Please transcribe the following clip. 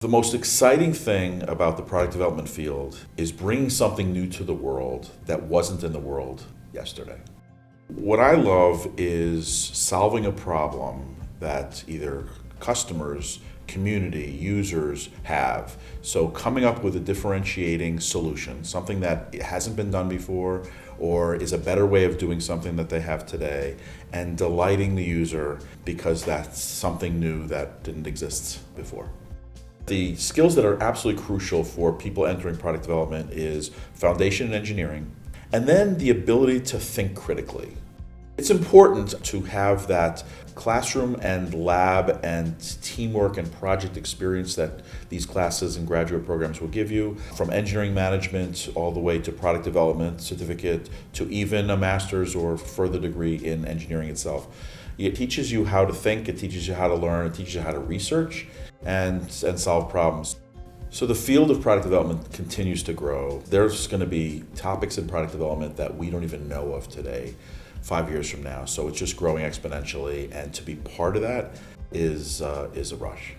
The most exciting thing about the product development field is bringing something new to the world that wasn't in the world yesterday. What I love is solving a problem that either customers, community, users have. So coming up with a differentiating solution, something that hasn't been done before or is a better way of doing something that they have today, and delighting the user because that's something new that didn't exist before. The skills that are absolutely crucial for people entering product development is foundation in engineering, and then the ability to think critically. It's important to have that classroom and lab and teamwork and project experience that these classes and graduate programs will give you, from engineering management all the way to product development certificate to even a master's or further degree in engineering itself. It teaches you how to think, it teaches you how to learn, it teaches you how to research and solve problems. So the field of product development continues to grow. There's going to be topics in product development that we don't even know of today, 5 years from now. So it's just growing exponentially, and to be part of that is a rush.